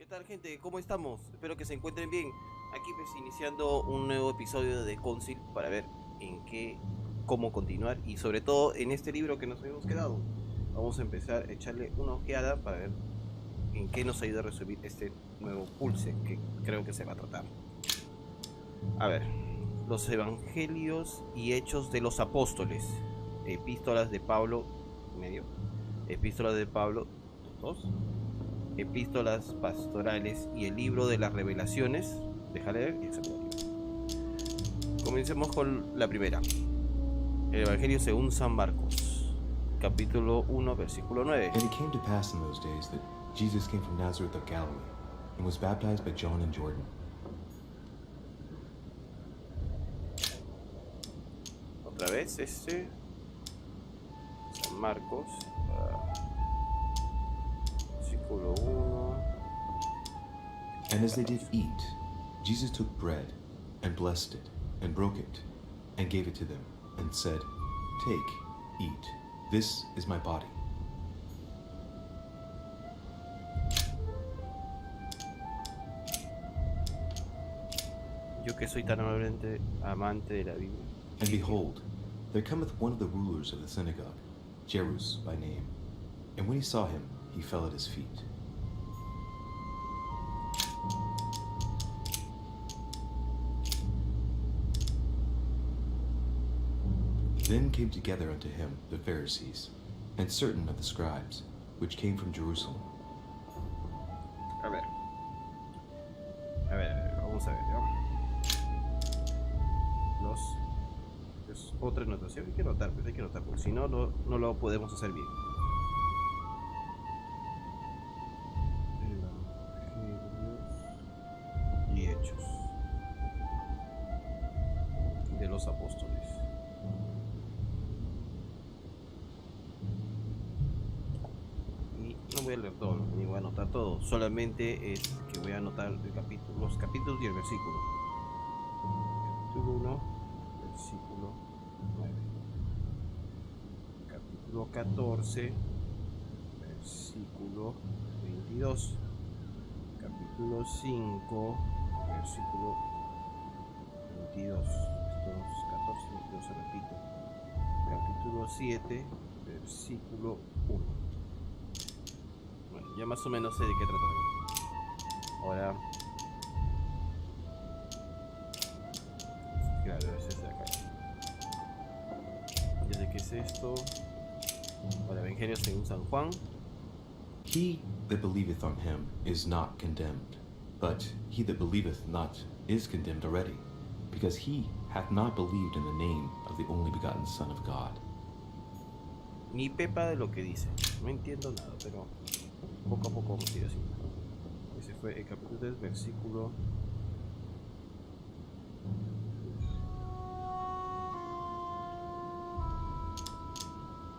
¿Qué tal, gente? ¿Cómo estamos? Espero que se encuentren bien. Aquí pues iniciando un nuevo episodio de Council para ver cómo continuar y sobre todo en este libro que nos habíamos quedado. Vamos a empezar a echarle una ojeada para ver en qué nos ayuda a resolver este nuevo pulse que creo que se va a tratar. A ver, los evangelios y hechos de los apóstoles, epístolas de Pablo, medio, epístolas de Pablo, dos, epístolas pastorales y el libro de las revelaciones. Deja leer y examinar. Comencemos con la primera. El Evangelio según San Marcos, capítulo 1, versículo 9. And it came to pass in those days that Jesus came from Nazareth of Galilee and was baptized by John in Jordan. Otra vez San Marcos, versículo 1. And as they did eat, Jesus took bread and blessed it and broke it and gave it to them and said, "Take, eat, this is my body." Yo que soy tan amante de la Biblia. And behold, there cometh one of the rulers of the synagogue, Jairus by name. And when he saw him, he fell at his feet. Then came together unto him the Pharisees, and certain of the scribes, which came from Jerusalem. A ver, vamos a ver, ¿no? Es otra anotación, hay que notar, porque si no, no lo podemos hacer bien. Evangelios y hechos de los apóstoles. Y no voy a leer todo, ni voy a anotar todo, solamente es que voy a anotar los capítulos y el versículo. Capítulo 1, versículo 9. Capítulo 14, versículo 22. Capítulo 5, versículo 22. Estos 14 y 22 se repiten. Capítulo 7, versículo 1. Bueno, ya más o menos sé de qué tratar. Ahora, claro, es de acá. Ya sé qué es esto. Ahora, Evangelio según San Juan. He that believeth on him is not condemned, but he that believeth not is condemned already, because he hath not believed in the name of the only begotten Son of God. Ni pepa de lo que dice. No entiendo nada, pero poco a poco vamos a ir así. Ese fue el capítulo 3, versículo.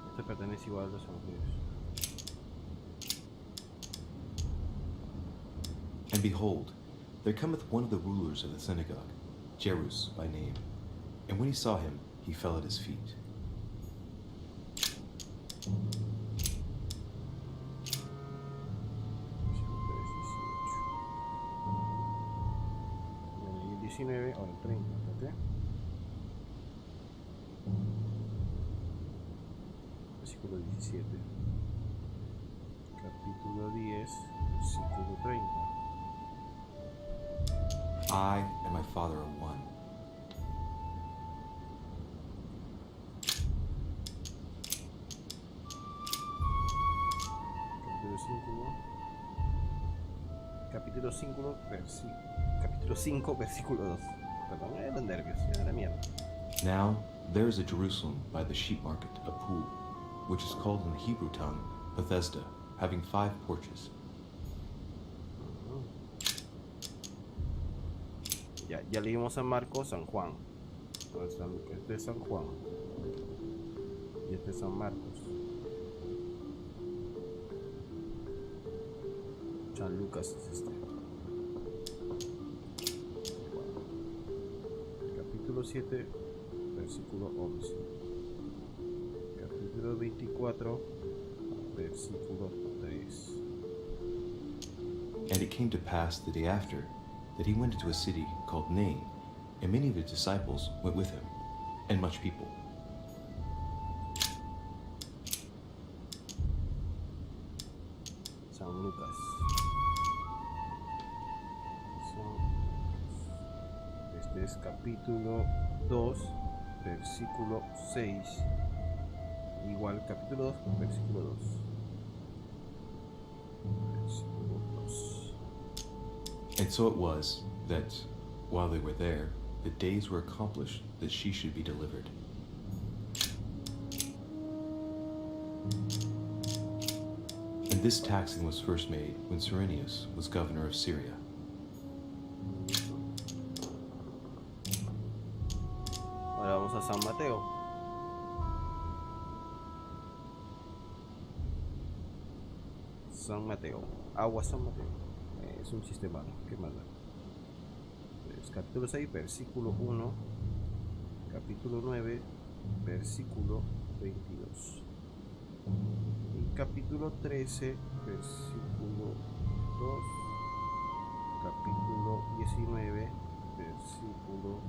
Este pertenece igual a los evangelios. And behold, there cometh one of the rulers of the synagogue, Jairus by name. And when he saw him, he fell at his feet. El 19, ahora el 30, ¿ok? Versículo 17. Capítulo 10, versículo 30. I and my Father are one. Capítulo 5, versículo 2. Perdón, los nervios, ya la mierda. Now there is at Jerusalem by the sheep market a pool, which is called in the Hebrew tongue Bethesda, having 5 porches. Ya leímos San Marcos, San Juan. Este es San Juan. Y este es San Marcos. San Lucas es este. Capítulo 7, versículo 11. Capítulo 24, versículo 3. And it came to pass the day after that he went into a city called Nain, and many of his disciples went with him, and much people. San Lucas. Este es capítulo 2, versículo 6. Igual capítulo 2, versículo 2. Versículo 2. And so it was that, while they were there, the days were accomplished that she should be delivered. And this taxing was first made when Cyrenius was governor of Syria. Ahora vamos a San Mateo. San Mateo. Agua San Mateo. Es un chiste malo. Qué mala. Capítulo 6, versículo 1. Capítulo 9, versículo 22. Y capítulo 13, versículo 2. Capítulo 19, versículo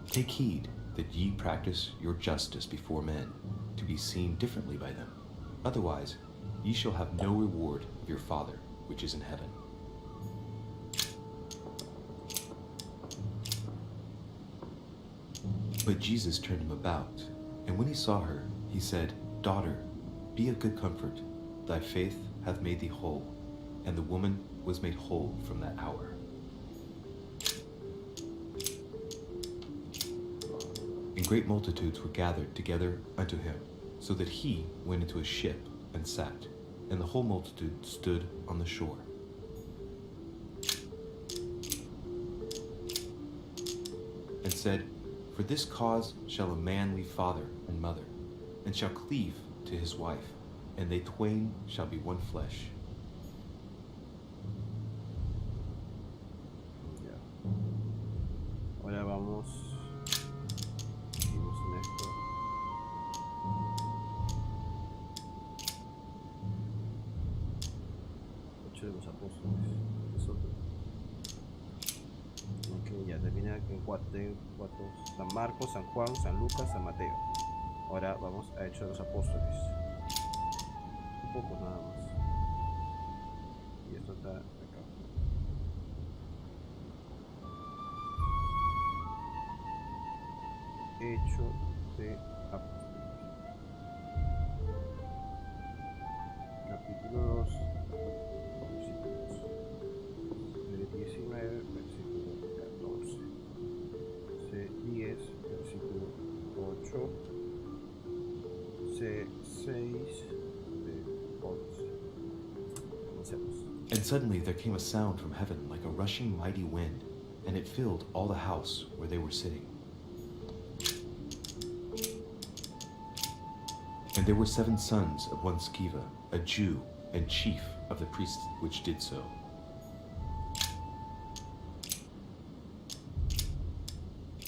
5. Take heed that ye practice your justice before men, to be seen differently by them. Otherwise, ye shall have no reward of your Father which is in heaven. But Jesus turned him about, and when he saw her, he said, Daughter, be of good comfort, thy faith hath made thee whole. And the woman was made whole from that hour. And great multitudes were gathered together unto him, so that he went into a ship and sat, and the whole multitude stood on the shore. And said, For this cause shall a man leave father and mother, and shall cleave to his wife, and they twain shall be one flesh. Ahora vamos. Seguimos en esto. Hechos de los Apóstoles. Es otro. Ok, ya termina en 4. San Marcos, San Juan, San Lucas, San Mateo. Ahora vamos a Hechos de los Apóstoles. Un poco nada más. Y esto está acá. Hechos de Apóstoles. Capítulo 2, versículos 19, versículo 14. 10, versículo 8. 6, de 11. Comencemos. And suddenly there came a sound from heaven like a rushing mighty wind, and it filled all the house where they were sitting. And there were 7 sons of one Sceva, a Jew, and chief of the priests which did so.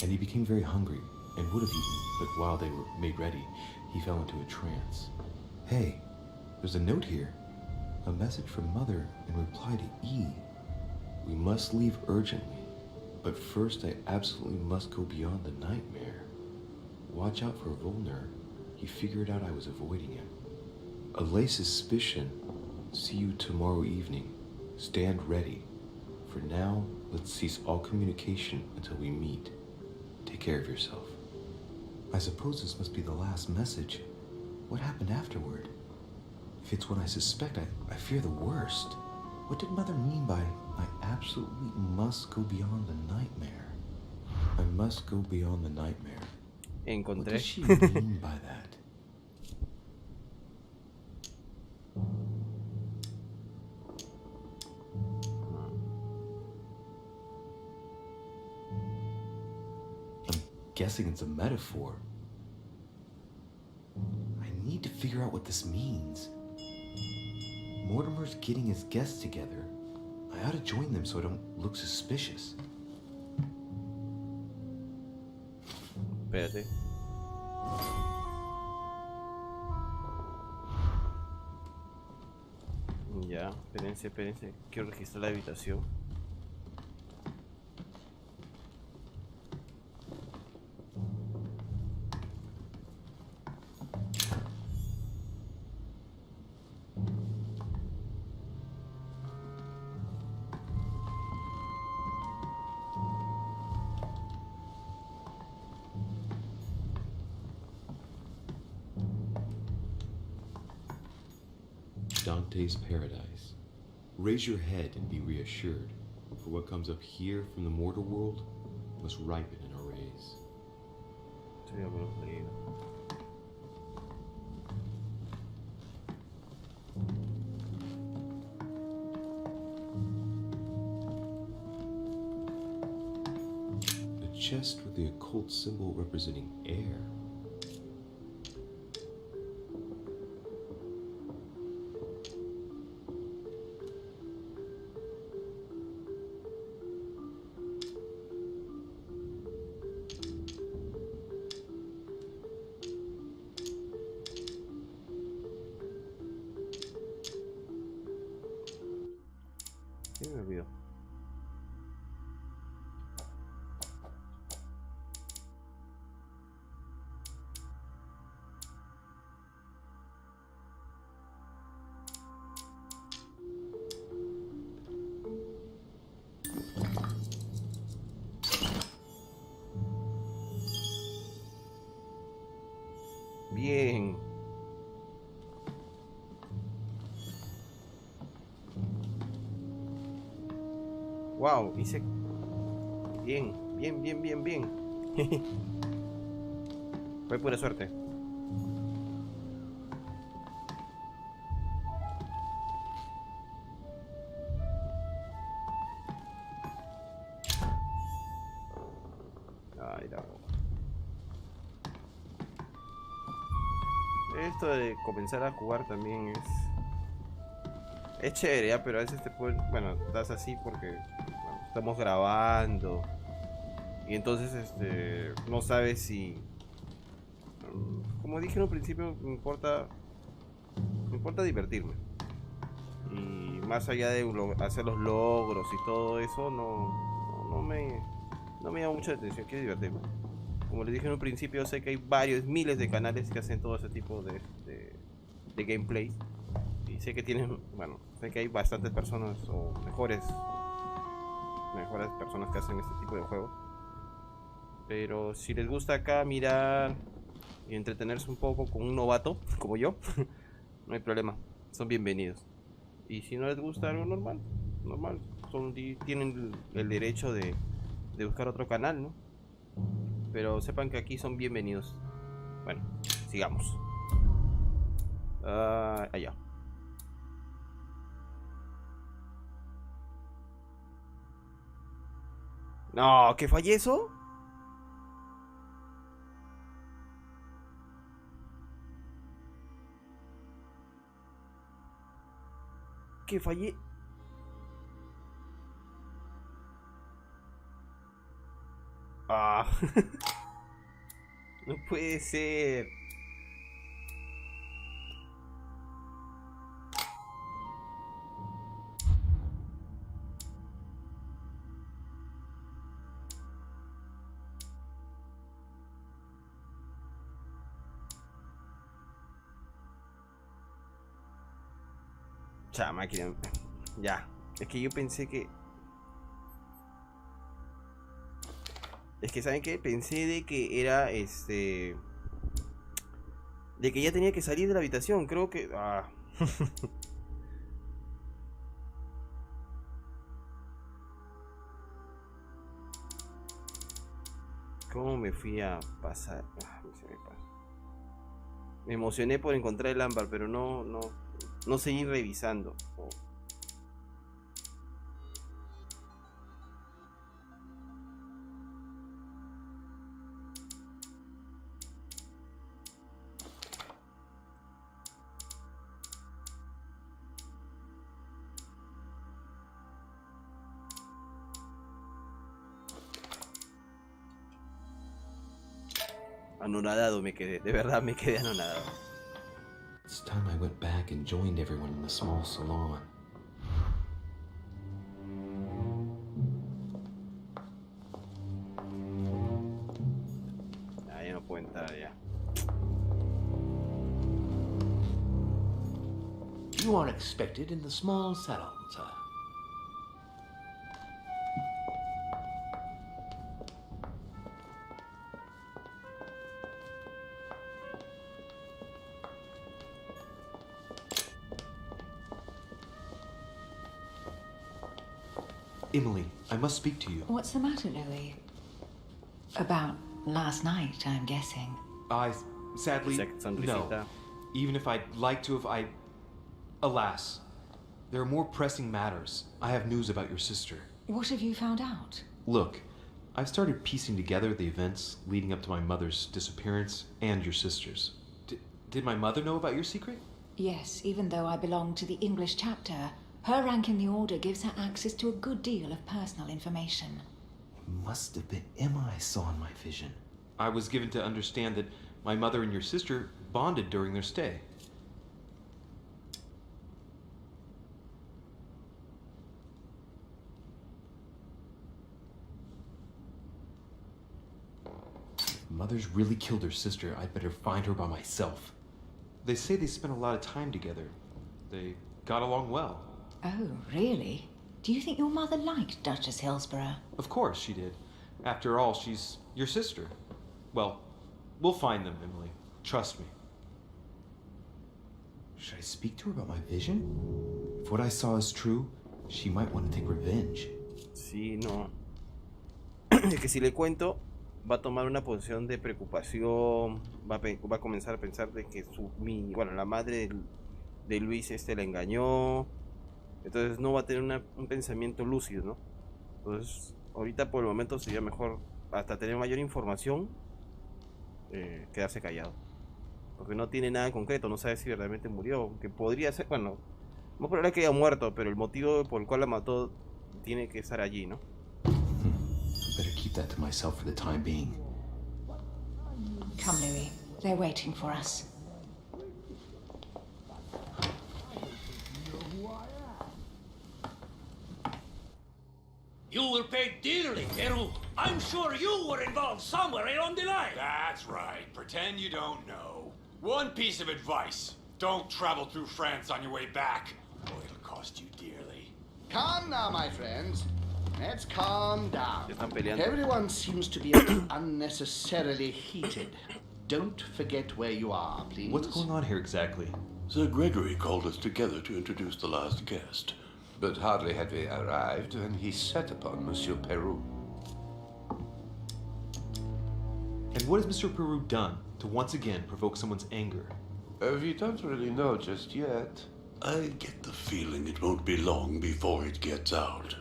And he became very hungry, and would have eaten, but while they were made ready, he fell into a trance. Hey, there's a note here. A message from Mother in reply to E. We must leave urgently, but first I absolutely must go beyond the nightmare. Watch out for Volner. He figured out I was avoiding him. Allay suspicion. See you tomorrow evening. Stand ready. For now, let's cease all communication until we meet. Take care of yourself. I suppose this must be the last message. What happened afterward? If it's what I suspect, I fear the worst. What did Mother mean by, I absolutely must go beyond the nightmare? I must go beyond the nightmare. Encontré. What does she mean by that? I'm guessing it's a metaphor. I need to figure out what this means. Mortimer's getting his guests together. I ought to join them so I don't look suspicious. Espérate. Ya, espérense, espérense. Quiero registrar la habitación. Dante's Paradise. Raise your head and be reassured, for what comes up here from the mortal world must ripen in our rays. Sí, ya me lo he leído. A chest with the occult symbol representing air. Sí, me olvidó. Bien. Wow, hice bien, bien, bien, bien, bien. Fue pura suerte. Ay, la... Esto de comenzar a jugar también es chévere, ¿ya? Pero a veces te pueden, bueno, estás así porque bueno, estamos grabando y entonces no sabes si, como dije en un principio, me importa divertirme y más allá de hacer los logros y todo eso, no me llama mucha atención, quiero divertirme. Como les dije en un principio, sé que hay miles de canales que hacen todo ese tipo de gameplay. Y sé que tienen, bueno, sé que hay bastantes personas o mejores personas que hacen este tipo de juegos. Pero si les gusta acá mirar y entretenerse un poco con un novato como yo, no hay problema, son bienvenidos. Y si no les gusta algo normal, tienen el derecho de buscar otro canal, ¿no? Pero sepan que aquí son bienvenidos. Bueno, sigamos. Allá. No, ¿que fallé eso? ¿Que fallé? Ah, no puede ser. Cha, máquina. Ya. Es que yo pensé que... Es que, ¿saben qué? Pensé de que era de que ya tenía que salir de la habitación. Creo que... Ah. ¿Cómo me fui a pasar? Ah, se me pasó. Me emocioné por encontrar el ámbar, pero no seguí revisando. Oh. Anonadado me quedé, de verdad me quedé anonadado. It's time I went back and joined everyone in the small salon. You are expected in the small salon, sir. Emily, I must speak to you. What's the matter, Louis? About last night, I'm guessing. Sadly, no. Even if I'd like to have, Alas, there are more pressing matters. I have news about your sister. What have you found out? Look, I've started piecing together the events leading up to my mother's disappearance and your sister's. Did my mother know about your secret? Yes, even though I belong to the English chapter, her rank in the order gives her access to a good deal of personal information. It must have been Emma I saw in my vision. I was given to understand that my mother and your sister bonded during their stay. If Mother's really killed her sister, I'd better find her by myself. They say they spent a lot of time together. They got along well. Oh, really? Do you think your mother liked Duchess Hillsborough? Of course she did. After all, she's your sister. Well, we'll find them, Emily. Trust me. Should I speak to her about my vision? If what I saw is true, she might want to take revenge. Sí, no. Es que si le cuento, va a tomar una posición de preocupación, va a comenzar a pensar de que la madre de Luis la engañó. Entonces no va a tener un pensamiento lúcido, ¿no? Entonces, ahorita por el momento sería mejor, hasta tener mayor información, quedarse callado. Porque no tiene nada concreto, no sabe si verdaderamente murió. Que podría ser, bueno, no probable que haya muerto, pero el motivo por el cual la mató tiene que estar allí, ¿no? Better keep that to myself for the time being. Come, Louis. They're waiting for us. You will pay dearly, Peru. I'm sure you were involved somewhere along the line. That's right. Pretend you don't know. One piece of advice. Don't travel through France on your way back, or it'll cost you dearly. Calm now, my friends. Let's calm down. Están peleando. Everyone seems to be a bit unnecessarily heated. Don't forget where you are, please. What's going on here exactly? Sir Gregory called us together to introduce the last guest. But hardly had we arrived when he set upon Monsieur Peru. And what has Monsieur Peru done to once again provoke someone's anger? We don't really know just yet. I get the feeling it won't be long before it gets out.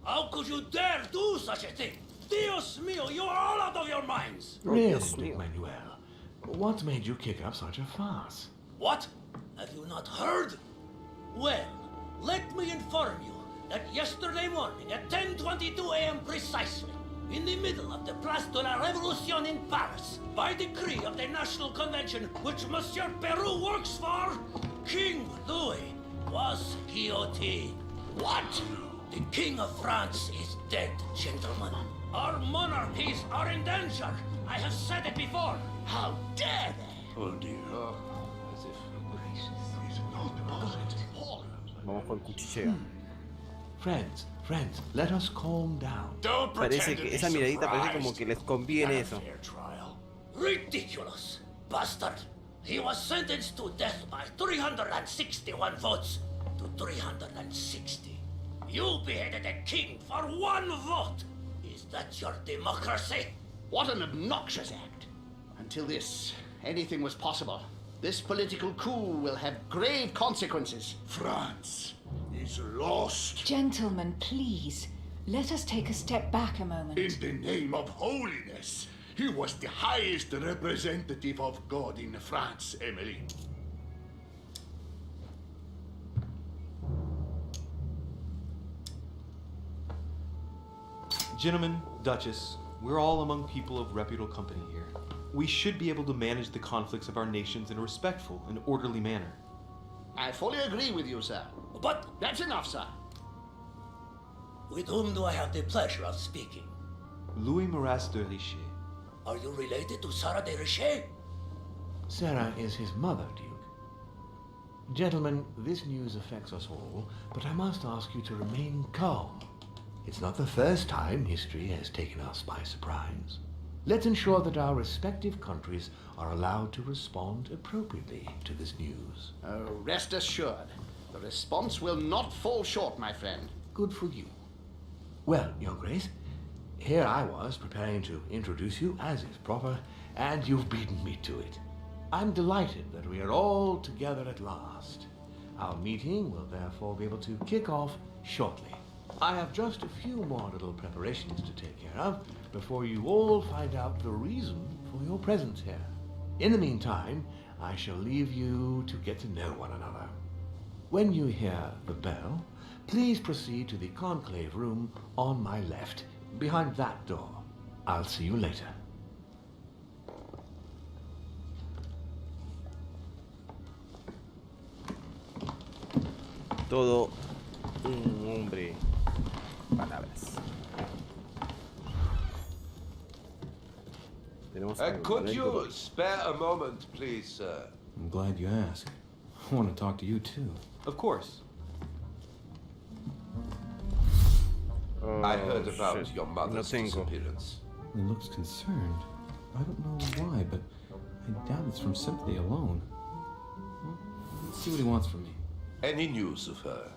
How could you dare do such a thing? Dios mío, you are all out of your minds. Really, Manuel? What made you kick up such a fuss? What? Have you not heard? Well, let me inform you that yesterday morning at 10:22 a.m. precisely, in the middle of the Place de la Révolution in Paris, by decree of the National Convention which Monsieur Peru works for, King Louis was guillotined. What? The King of France is dead, gentlemen. Our monarchies are in danger. I have said it before. How dare they? Oh dear. As if Vamos con cuchilleo. Friends, let us calm down. Don't Parece pretend to que be esa miradita parece surprised. como que les conviene eso. Fair trial. Ridiculous! Bastard! He was sentenced to death by 361 votes to 360. You beheaded a king for one vote! Is that your democracy? What an obnoxious act. Until this, anything was possible. This political coup will have grave consequences. France is lost. Gentlemen, please. Let us take a step back a moment. In the name of holiness. He was the highest representative of God in France, Emily. Gentlemen, Duchess, we're all among people of reputable company here. We should be able to manage the conflicts of our nations in a respectful and orderly manner. I fully agree with you, sir. But That's enough, sir. with whom do I have the pleasure of speaking? Louis Maras de Richer. Are you related to Sarah de Richer? Sarah is his mother, Duke. Gentlemen, this news affects us all, but I must ask you to remain calm. It's not the first time history has taken us by surprise. Let's ensure that our respective countries are allowed to respond appropriately to this news. Rest assured, the response will not fall short, my friend. Good for you. Well, Your Grace, here I was preparing to introduce you as is proper, and you've beaten me to it. I'm delighted that we are all together at last. Our meeting will therefore be able to kick off shortly. I have just a few more little preparations to take care of before you all find out the reason for your presence here. In the meantime, I shall leave you to get to know one another. When you hear the bell, please proceed to the conclave room on my left, behind that door. I'll see you later. Todo un hombre. Palabras. Could you spare a moment, please, sir? I'm glad you asked. I want to talk to you too. Of course. I heard about your mother's disappearance. He looks concerned. I don't know why, but I doubt it's from sympathy alone. Let's see what he wants from me. Any news of her?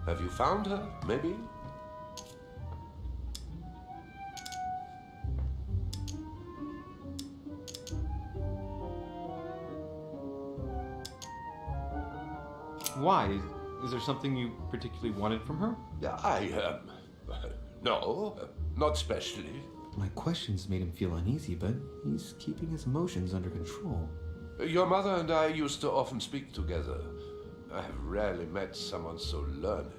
Have you found her, maybe? Why? Is there something you particularly wanted from her? No, not specially. My questions made him feel uneasy, but he's keeping his emotions under control. Your mother and I used to often speak together. I have rarely met someone so learned.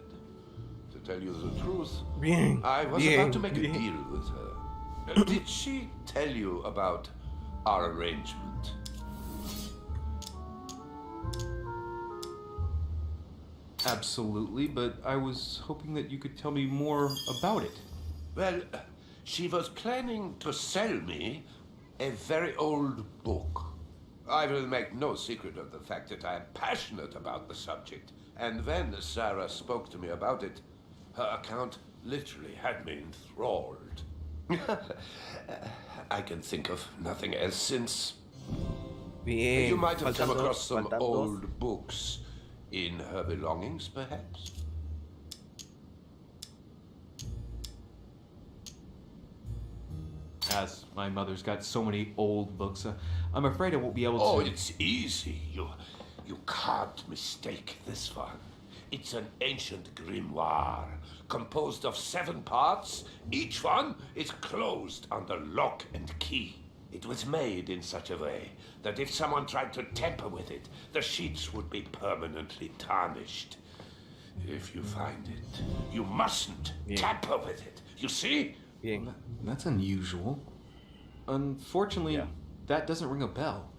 To tell you the truth, I was about to make a deal with her. Did she tell you about our arrangement? Absolutely, but I was hoping that you could tell me more about it. Well, she was planning to sell me a very old book. I will make no secret of the fact that I am passionate about the subject, and when Sarah spoke to me about it, her account literally had me enthralled. I can think of nothing else since. You might have come across some old books in her belongings, perhaps? As my mother's got so many old books, I'm afraid I won't be able to... Oh, it's easy. You can't mistake this one. It's an ancient grimoire, composed of 7 parts. Each one is closed under lock and key. It was made in such a way that if someone tried to tamper with it, the sheets would be permanently tarnished. If you find it, you mustn't tamper with it. You see? Bien. That's unusual. Unfortunately, that doesn't ring a bell.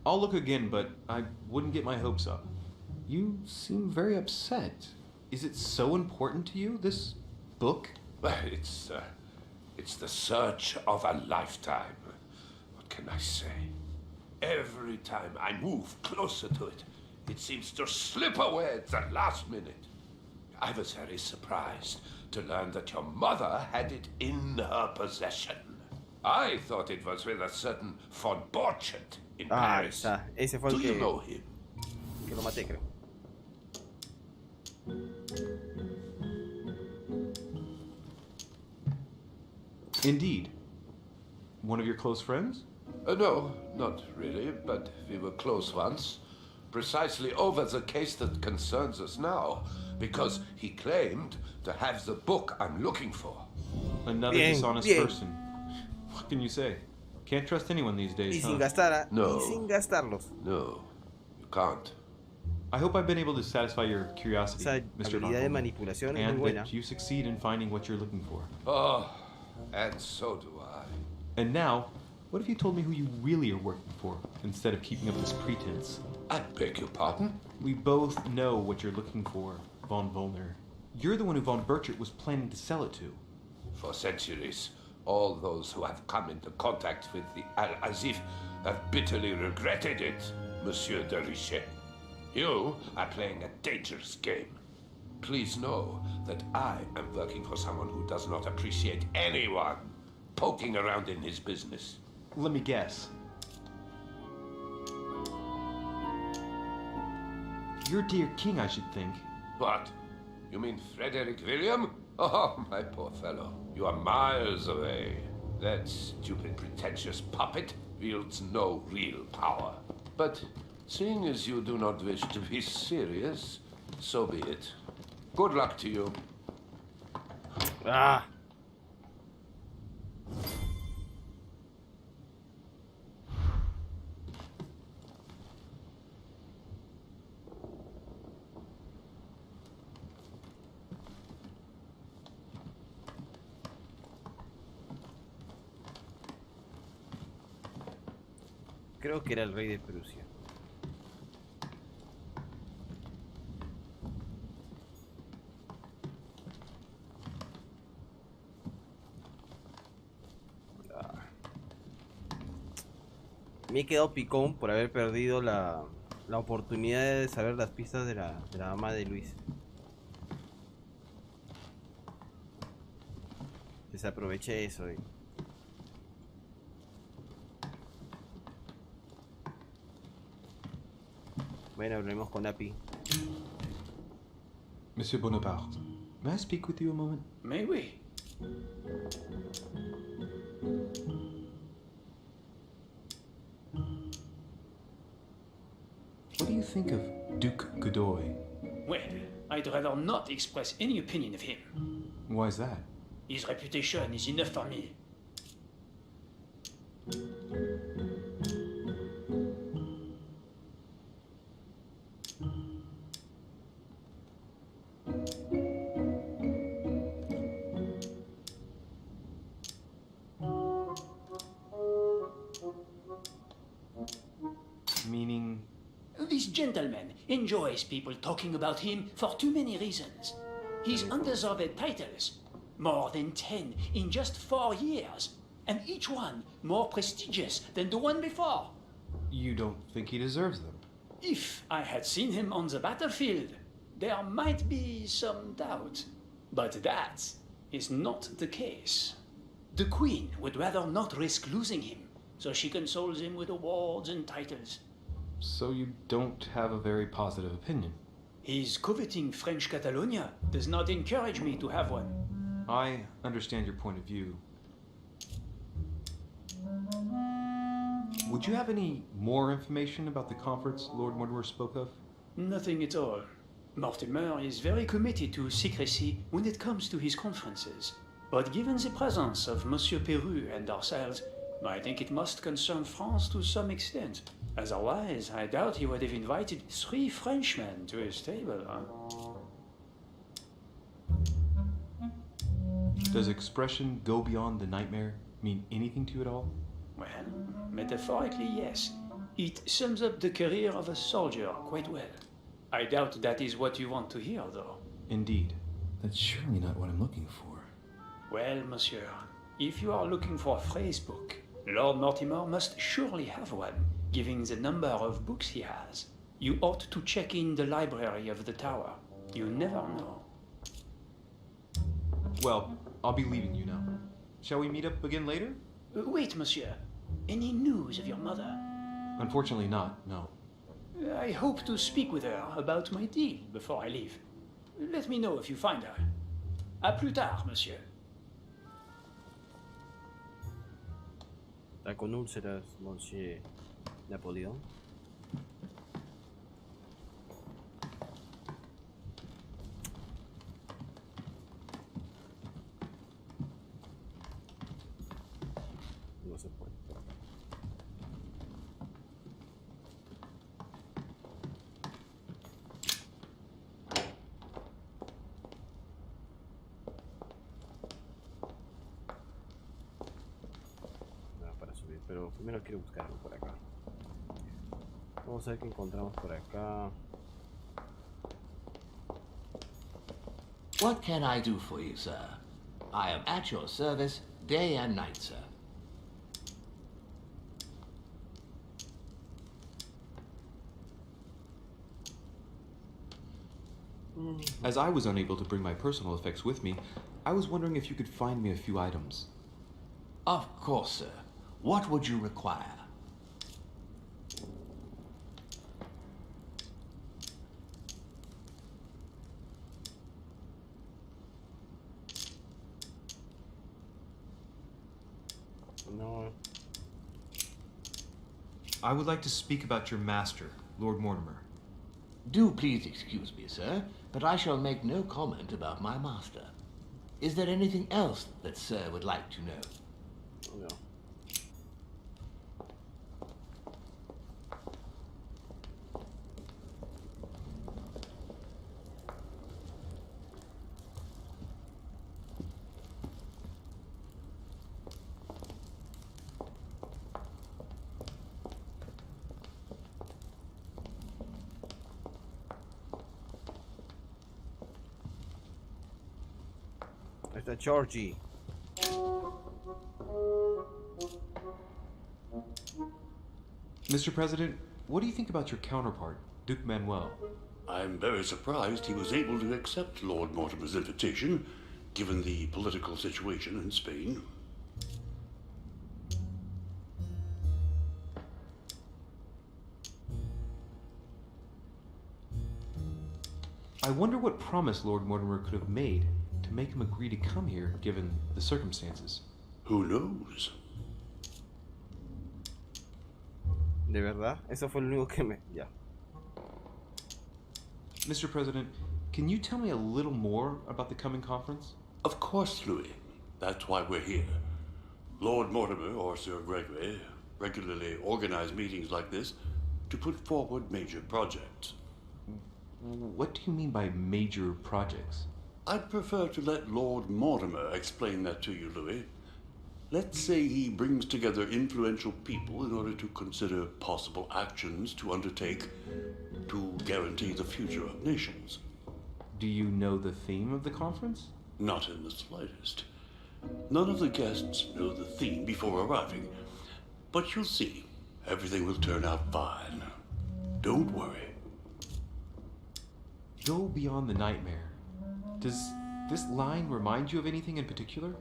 I'll look again, but I wouldn't get my hopes up. You seem very upset. Is it so important to you, this book? Well, it's the search of a lifetime. What can I say? Every time I move closer to it, it seems to slip away at the last minute. I was very surprised to learn that your mother had it in her possession. I thought it was with a certain von Borchardt in Paris. Ese fue Do el you know him? que lo maté, creo. Indeed. One of your close friends? No, not really, but we were close once. Precisely over the case that concerns us now, because he claimed to have the book I'm looking for. Another dishonest person. What can you say? Can't trust anyone these days, Y huh? sin gastar, No. y sin gastarlos. No, you can't. I hope I've been able to satisfy your curiosity, Esa Mr. habilidad de Von Holman, manipulación es muy and buena. that you succeed in finding what you're looking for. Oh, and so do I. And now, what if you told me who you really are working for, instead of keeping up this pretense? I beg your pardon? We both know what you're looking for, Von Volner. You're the one who Von Borchardt was planning to sell it to. For centuries, all those who have come into contact with the Al-Azif have bitterly regretted it, Monsieur de Richet. You are playing a dangerous game. Please know that I am working for someone who does not appreciate anyone poking around in his business. Let me guess. Your dear king, I should think. What? You mean Frederick William? Oh, my poor fellow. You are miles away. That stupid, pretentious puppet wields no real power. But seeing as you do not wish to be serious, so be it. Good luck to you. Ah. Creo que era el rey de Prusia. Me he quedado picón por haber perdido la oportunidad de saber las pistas de la mamá de Luis. Desaproveché eso. Bueno, hablemos con Api. Monsieur Bonaparte, may I speak with you a moment? May we? What do you think of Duke Godoy? Well, I'd rather not express any opinion of him. Why is that? His reputation is enough for me. Meaning? This gentleman enjoys people talking about him for too many reasons. He's undeserved titles, more than 10 in just 4 years, and each one more prestigious than the one before. You don't think he deserves them? If I had seen him on the battlefield, there might be some doubt. But that is not the case. The Queen would rather not risk losing him, so she consoles him with awards and titles. So you don't have a very positive opinion? His coveting French Catalonia does not encourage me to have one. I understand your point of view. Would you have any more information about the conference Lord Mortimer spoke of? Nothing at all. Mortimer is very committed to secrecy when it comes to his conferences. But given the presence of Monsieur Peru and ourselves, I think it must concern France to some extent. Otherwise, I doubt he would have invited 3 Frenchmen to his table. Does expression "go beyond the nightmare" mean anything to you at all? Well, metaphorically, yes. It sums up the career of a soldier quite well. I doubt that is what you want to hear, though. Indeed. That's surely not what I'm looking for. Well, monsieur, if you are looking for a phrase book, Lord Mortimer must surely have one, given the number of books he has. You ought to check in the library of the tower. You never know. Well, I'll be leaving you now. Shall we meet up again later? Wait, monsieur. Any news of your mother? Unfortunately not, no. I hope to speak with her about my deal before I leave. Let me know if you find her. À plus tard, monsieur. La con úlceras, monsieur Napoleón. No se puede. Para subir, pero primero quiero buscar algo por acá. Vamos a ver qué encontramos por acá. What can I do for you, sir? I am at your service day and night, sir. As I was unable to bring my personal effects with me, I was wondering if you could find me a few items. Of course, sir. What would you require? No. I would like to speak about your master, Lord Mortimer. Do please excuse me, sir, but I shall make no comment about my master. Is there anything else that sir would like to know? No. Ahí está Georgie. Mr. President, what do you think about your counterpart, Duke Manuel? I'm very surprised he was able to accept Lord Mortimer's invitation, given the political situation in Spain. I wonder what promise Lord Mortimer could have made to make him agree to come here, given the circumstances. Who knows? ¿De verdad? Eso fue lo único que me... Ya. Mr. President, can you tell me a little more about the coming conference? Of course, Louis. That's why we're here. Lord Mortimer or Sir Gregory regularly organize meetings like this to put forward major projects. What do you mean by major projects? I'd prefer to let Lord Mortimer explain that to you, Louis. Let's say he brings together influential people in order to consider possible actions to undertake to guarantee the future of nations. Do you know the theme of the conference? Not in the slightest. None of the guests know the theme before arriving, but you'll see. Everything will turn out fine. Don't worry. Go beyond the nightmare. Does this line remind you of anything in particular?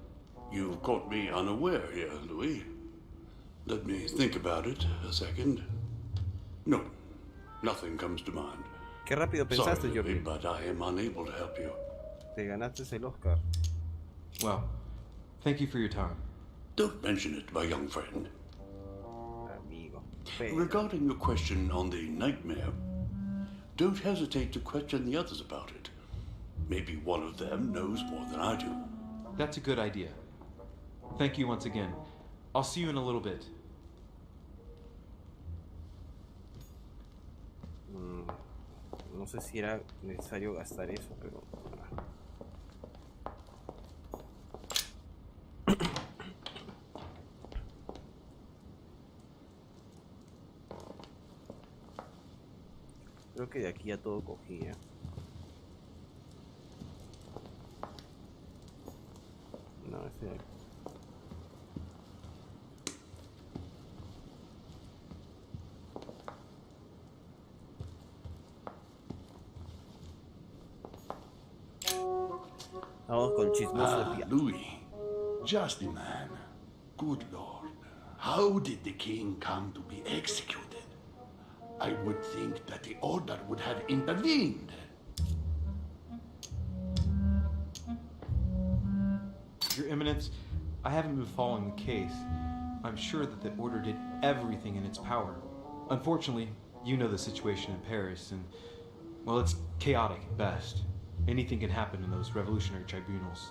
You've caught me unaware here, Louis. Let me think about it a second. No, nothing comes to mind. Qué rápido pensaste, Sorry, Georgie. but I am unable to help you. Te ganaste el Oscar. Well, thank you for your time. Don't mention it, my young friend. Amigo. Regarding your question on the nightmare, don't hesitate to question the others about it. Maybe one of them knows more than I do. That's a good idea. Thank you once again. I'll see you in a little bit. No sé si era necesario gastar eso, pero... Creo que de aquí ya todo cogía. No, ese de aquí. Vamos con el chismoso de Pia. Louis, just a man. Good Lord. How did the king come to be executed? I would think that the order would have intervened. Your Eminence, I haven't been following the case. I'm sure that the order did everything in its power. Unfortunately, you know the situation in Paris, and, well, it's chaotic at best. Anything can happen in those revolutionary tribunals.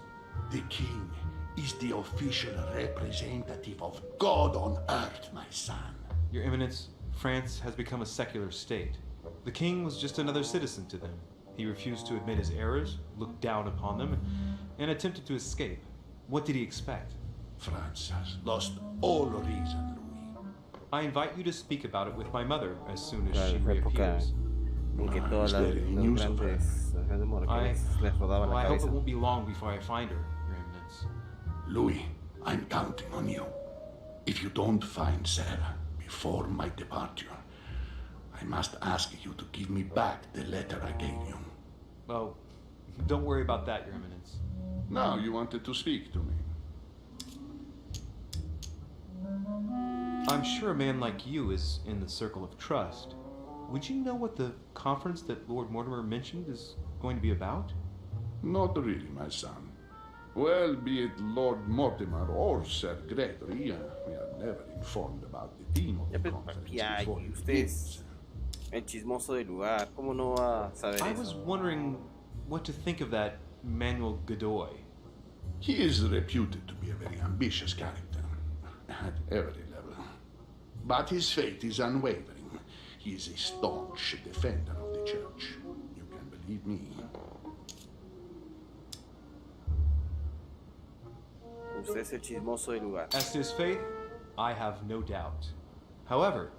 The king is the official representative of God on earth, my son. Your Eminence, France has become a secular state. The king was just another citizen to them. He refused to admit his errors, looked down upon them, and attempted to escape. What did he expect? France has lost all reason, Louis. I invite you to speak about it with my mother as soon as she Claro, fue época reappears. en que todas las grandes monarquías les rodaban Well, la I hope cabeza. it won't be long before I find her, Your Eminence. Louis, I'm counting on you. If you don't find Sarah before my departure, I must ask you to give me back the letter I gave you. Oh, don't worry about that, Your Eminence. Now you wanted to speak to me. I'm sure a man like you is in the circle of trust. Would you know what the conference that Lord Mortimer mentioned is going to be about? Not really, my son. Well, be it Lord Mortimer or Sir Gregory, we are never informed about the theme of Ya, the pero conference papi, ay, before it usted begins. es el chismoso del lugar. ¿Cómo no va a saber I eso? was wondering what to think of that Manuel Godoy. He is reputed to be a very ambitious character, at every level. But his faith is unwavering. He is a staunch defender of the church. You can believe me. Usted es el chismoso del lugar. As to his faith, I have no doubt. However,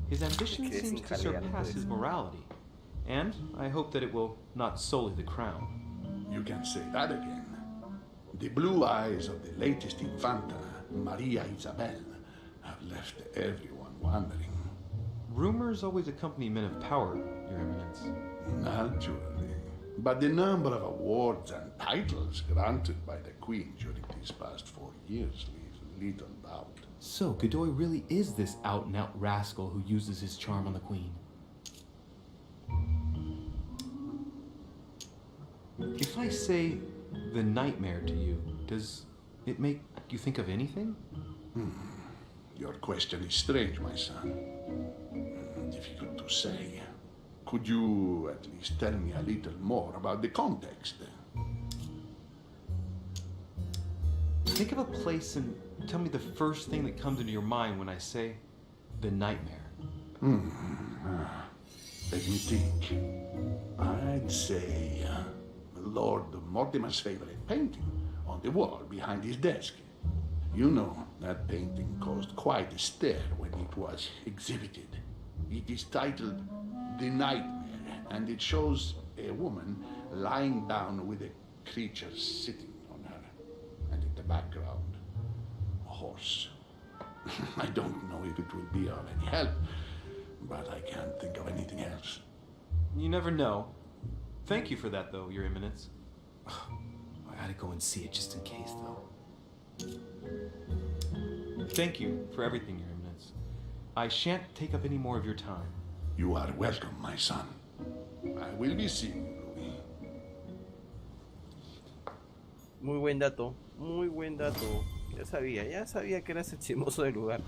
his ambition Que es seems to injaleante surpass eso. his morality, and I hope that it will not sully the crown. You can say that again. The blue eyes of the latest Infanta, Maria Isabel, have left everyone wondering. Rumors always accompany men of power, Your Eminence. Naturally. But the number of awards and titles granted by the Queen during these past 4 years leaves little doubt. So, Godoy really is this out-and-out rascal who uses his charm on the Queen. If I say the nightmare to you, does it make you think of anything? Your question is strange, my son. Difficult to say. Could you at least tell me a little more about the context? Think of a place and tell me the first thing that comes into your mind when I say the nightmare. Let me think. I'd say Lord Mortimer's favorite painting on the wall behind his desk. You know, that painting caused quite a stir when it was exhibited. It is titled The Nightmare, and it shows a woman lying down with a creature sitting on her, and in the background, a horse. I don't know if it will be of any help, but I can't think of anything else. You never know. Thank you for that, though, Your Eminence. I gotta go and see it just in case, though. Thank you for everything, Your Eminence. I shan't take up any more of your time. You are welcome, my son. I will be seeing you, Louis. Muy buen dato, muy buen dato. Ya sabía que eras el chismoso del lugar.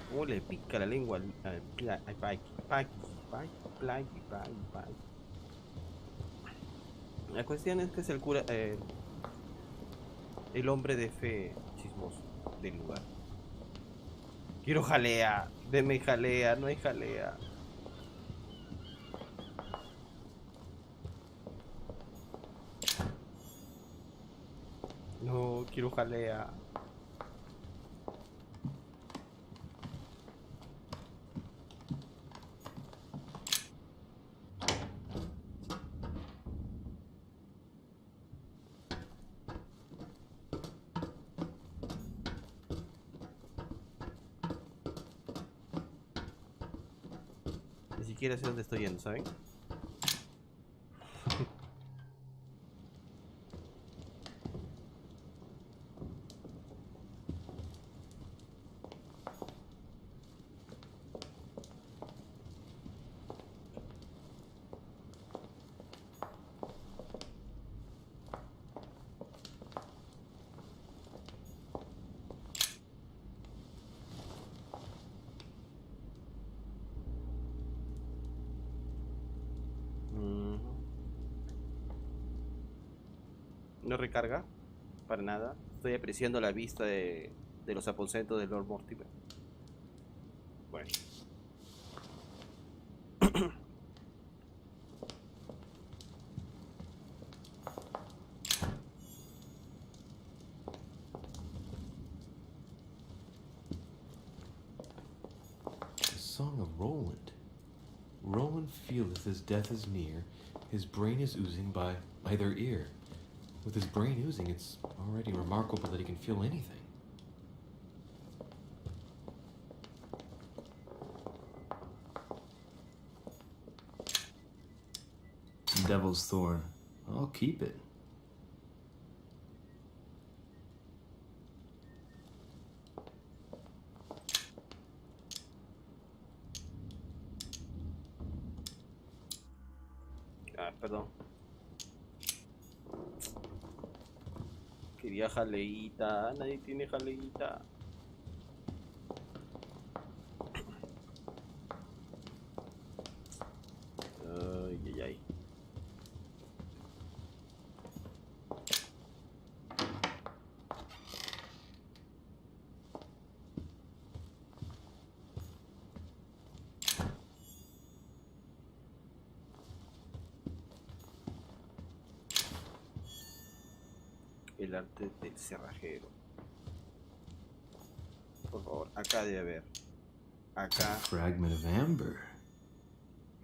¿Cómo le pica la lengua al Pike? La cuestión es que es el cura, el hombre de fe chismoso del lugar. Quiero jalea, deme jalea, no hay jalea. No, quiero jalea. Ni siquiera sé dónde estoy yendo, ¿saben? No recarga para nada. Estoy apreciando la vista de los aposentos de Lord Mortimer. Bueno. The Song of Roland. Roland feeleth his death is near, his brain is oozing by either ear. With his brain oozing, it's already remarkable that he can feel anything. devil's thorn. I'll keep it. Ah, perdón. Quería jaleíta. Nadie tiene jaleíta. Ay, ay, ay. El arte del cerrajero. Por favor, acá debe haber. Acá. Fragment of amber.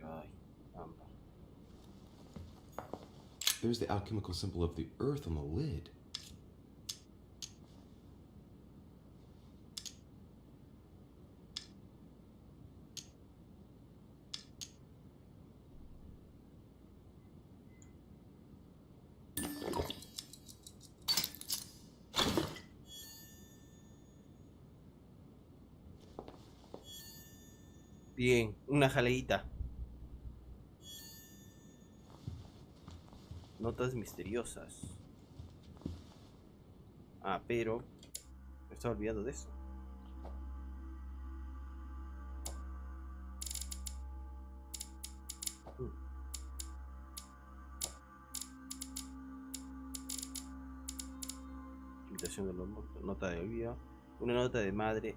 Ay, ámbar. There's the alchemical symbol of the earth on the lid. Bien, una jaleíta. Notas misteriosas. Ah, pero me estaba olvidando de eso. Invitación de los muertos. Nota de olvido. Una nota de madre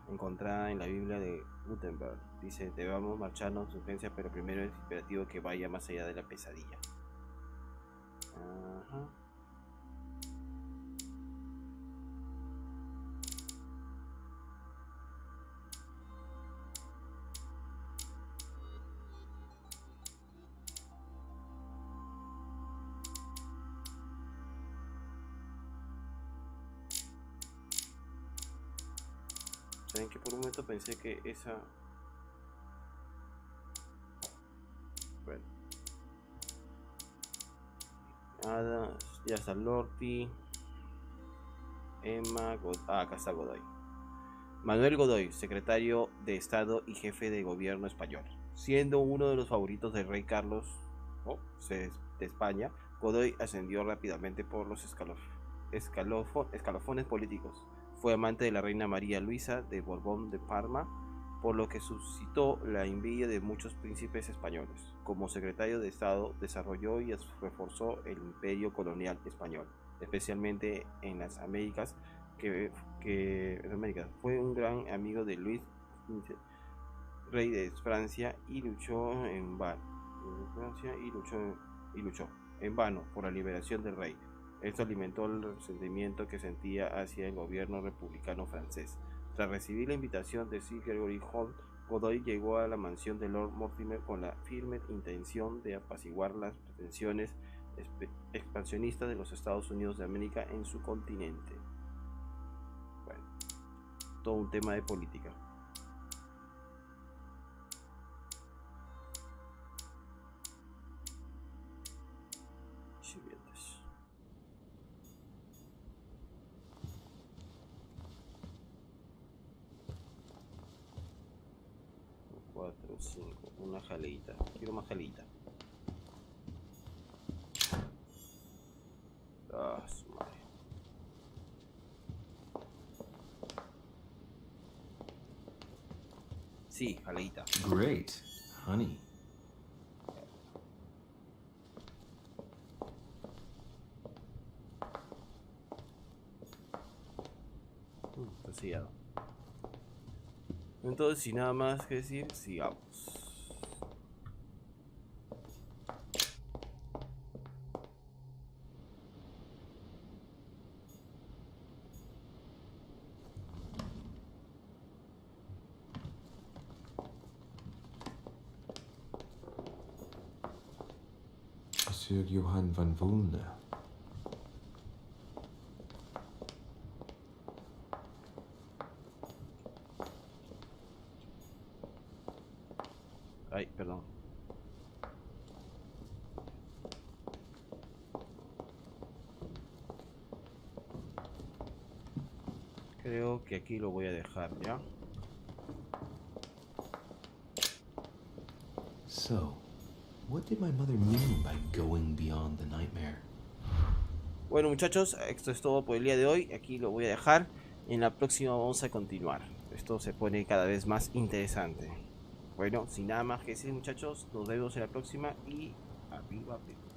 encontrada en la Biblia de Gutenberg. Dice, debamos marcharnos de urgencia, pero primero es imperativo que vaya más allá de la pesadilla. Ajá. ¿Saben que por un momento pensé que esa... Bueno. Ada, ya está Lorty. Emma, acá está Godoy. Manuel Godoy, secretario de Estado y jefe de gobierno español. Siendo uno de los favoritos del rey Carlos de España, Godoy ascendió rápidamente por los escalafones políticos. Fue amante de la reina María Luisa de Borbón de Parma, por lo que suscitó la envidia de muchos príncipes españoles. Como secretario de Estado, desarrolló y reforzó el imperio colonial español, especialmente en las Américas, Fue un gran amigo de Luis XV, rey de Francia, y luchó en vano por la liberación del rey. Esto alimentó el resentimiento que sentía hacia el gobierno republicano francés. Tras recibir la invitación de Sir Gregory Holt, Godoy llegó a la mansión de Lord Mortimer con la firme intención de apaciguar las pretensiones expansionistas de los Estados Unidos de América en su continente. Bueno, todo un tema de política. Sirvientes. 4, 5, una jaleita. Quiero más jaleita. Ah, su madre. Sí, jaleita. Great, honey. Está sellado. Entonces, sin nada más que decir, sigamos. Sir Johann van Vulne. Ay, perdón. creo que aquí lo voy a dejar, ¿ya? So, what did my mother mean by going beyond the nightmare? Bueno, muchachos, esto es todo por el día de hoy. Aquí lo voy a dejar. En la próxima vamos a continuar. Esto se pone cada vez más interesante. Bueno, sin nada más que decir, muchachos, nos vemos en la próxima y arriba Perú.